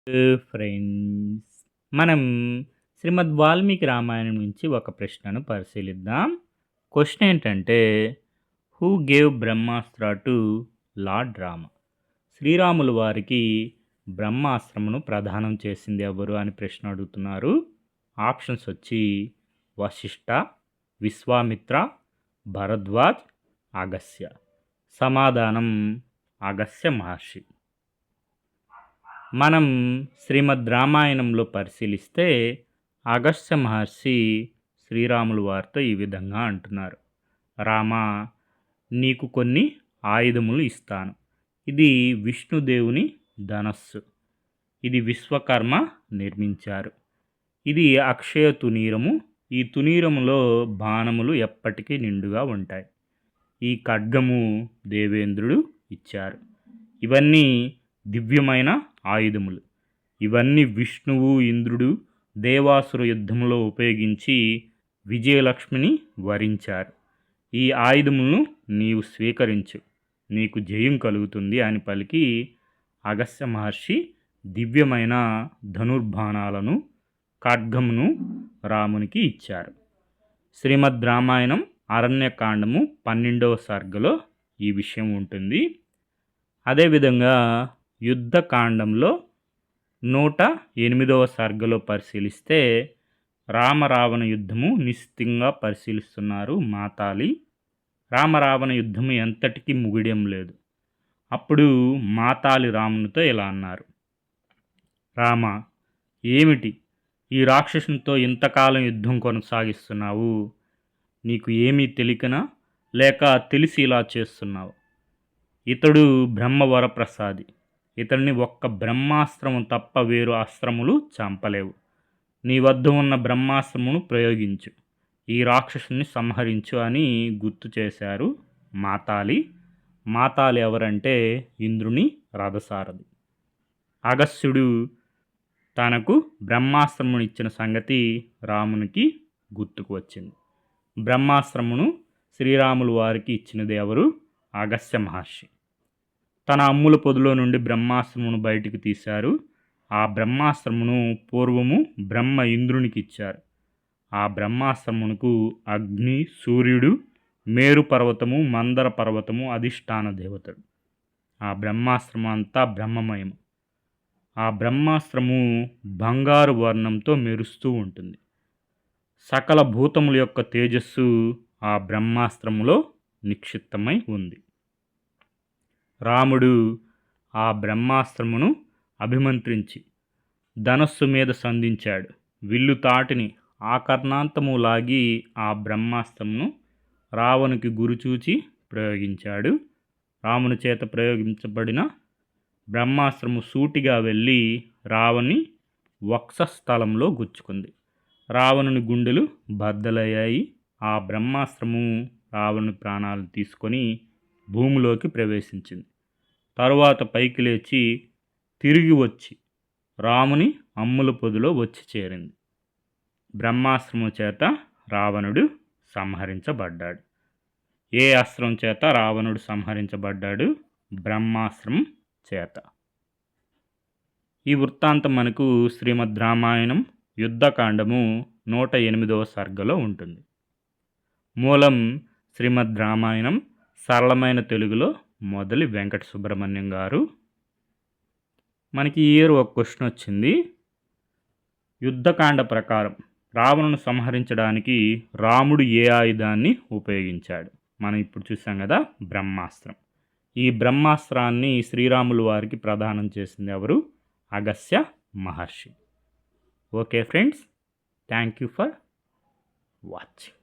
Friends, మనం శ్రీమద్ వాల్మీకి రామాయణం నుంచి ఒక ప్రశ్నను పరిశీలిద్దాం. క్వశ్చన్ ఏంటంటే, who gave Brahmastra to lord Rama? Sriramulu వారికి బ్రహ్మాస్త్రమును ప్రదానం చేసింది ఎవరు అని ప్రశ్న అడుగుతున్నారు. ఆప్షన్స్ వచ్చి వశిష్ఠ, విశ్వామిత్ర, భరద్వాజ్, అగస్య. సమాధానం అగస్య మహర్షి. మనం శ్రీమద్ రామాయణంలో పరిశీలిస్తే అగస్త్య మహర్షి శ్రీరాములు వారితో ఈ విధంగా అంటున్నారు: రామ, నీకు కొన్ని ఆయుధములు ఇస్తాను. ఇది విష్ణుదేవుని ధనస్సు. ఇది విశ్వకర్మ నిర్మించారు. ఇది అక్షయ తునీరము. ఈ తునీరములో బాణములు ఎప్పటికీ నిండుగా ఉంటాయి. ఈ ఖడ్గము దేవేంద్రుడు ఇచ్చారు. ఇవన్నీ దివ్యమైన ఆయుధములు. ఇవన్నీ విష్ణువు, ఇంద్రుడు దేవాసుర యుద్ధంలో ఉపయోగించి విజయలక్ష్మిని వరించారు. ఈ ఆయుధములను నీవు స్వీకరించు, నీకు జయం కలుగుతుంది అని పలికి అగస్త్య మహర్షి దివ్యమైన ధనుర్బాణాలను, ఖడ్గమును రామునికి ఇచ్చారు. శ్రీమద్ రామాయణం అరణ్యకాండము 12వ సర్గలో ఈ విషయం ఉంటుంది. అదేవిధంగా యుద్ధకాండంలో 108వ సర్గలో పరిశీలిస్తే రామరావణ యుద్ధము నిశ్చితంగా పరిశీలిస్తున్నారు మాతాలి. రామరావణ యుద్ధము ఎంతటికీ ముగిడం లేదు. అప్పుడు మాతాలి రామునితో ఇలా అన్నారు: రామ, ఏమిటి ఈ రాక్షసునితో ఇంతకాలం యుద్ధం కొనసాగిస్తున్నావు? నీకు ఏమీ తెలియకనా, లేక తెలిసి ఇలా చేస్తున్నావు? ఇతడు బ్రహ్మవరప్రసాది. ఇతడిని ఒక్క బ్రహ్మాస్త్రము తప్ప వేరు అస్త్రములు చంపలేవు. నీ వద్ద ఉన్న బ్రహ్మాస్త్రమును ప్రయోగించు, ఈ రాక్షసుని సంహరించు అని గుర్తు చేశారు మాతాలి. మాతాలి ఎవరంటే ఇంద్రుని రథసారథి. అగస్త్యుడు తనకు బ్రహ్మాస్త్రమును ఇచ్చిన సంగతి రామునికి గుర్తుకు వచ్చింది. బ్రహ్మాస్త్రమును శ్రీరాములు వారికి ఇచ్చినది ఎవరు? అగస్త్య మహర్షి. తన అమ్ముల పొదిలో నుండి బ్రహ్మాస్త్రమును బయటికి తీశారు. ఆ బ్రహ్మాస్త్రమును పూర్వము బ్రహ్మ ఇంద్రునికి ఇచ్చారు. ఆ బ్రహ్మాస్త్రమునకు అగ్ని, సూర్యుడు, మేరు పర్వతము, మందర పర్వతము అధిష్టాన దేవతలు. ఆ బ్రహ్మాస్త్రము అంతా బ్రహ్మమయం. ఆ బ్రహ్మాస్త్రము బంగారు వర్ణంతో మెరుస్తూ ఉంటుంది. సకల భూతముల యొక్క తేజస్సు ఆ బ్రహ్మాస్త్రములో నిక్షిప్తమై ఉంది. రాముడు ఆ బ్రహ్మాస్త్రమును అభిమంత్రించి ధనస్సు మీద సంధించాడు. విల్లు తాటిని ఆకర్ణాంతము లాగి ఆ బ్రహ్మాస్త్రమును రావణునికి గురిచూచి ప్రయోగించాడు. రాముని చేత ప్రయోగించబడిన బ్రహ్మాస్త్రము సూటిగా వెళ్ళి రావణి వక్షస్థలంలో గుచ్చుకుంది. రావణుని గుండెలు బద్దలయ్యాయి. ఆ బ్రహ్మాస్త్రము రావణుని ప్రాణాలు తీసుకొని భూమిలోకి ప్రవేశించింది. తరువాత పైకి లేచి తిరిగి వచ్చి రాముని అమ్ముల పొదిలో వచ్చి చేరింది. బ్రహ్మాస్త్రము చేత రావణుడు సంహరించబడ్డాడు. ఏ అస్త్రం చేత రావణుడు సంహరించబడ్డాడు? బ్రహ్మాస్త్రం చేత. ఈ వృత్తాంతం మనకు శ్రీమద్ రామాయణం యుద్ధకాండము 108వ సర్గలో ఉంటుంది. మూలం శ్రీమద్ రామాయణం సరళమైన తెలుగులో మొదలి వెంకట సుబ్రహ్మణ్యం గారు. మనకి ఈ ఇయర్ ఒక క్వశ్చన్ వచ్చింది. యుద్ధకాండ ప్రకారం రావణును సంహరించడానికి రాముడు ఏ ఆయుధాన్ని ఉపయోగించాడు? మనం ఇప్పుడు చూసాం కదా, బ్రహ్మాస్త్రం. ఈ బ్రహ్మాస్త్రాన్ని శ్రీరాములు వారికి ప్రదానం చేసింది ఎవరు? Agastya Maharshi. Okay friends, thank you for watching.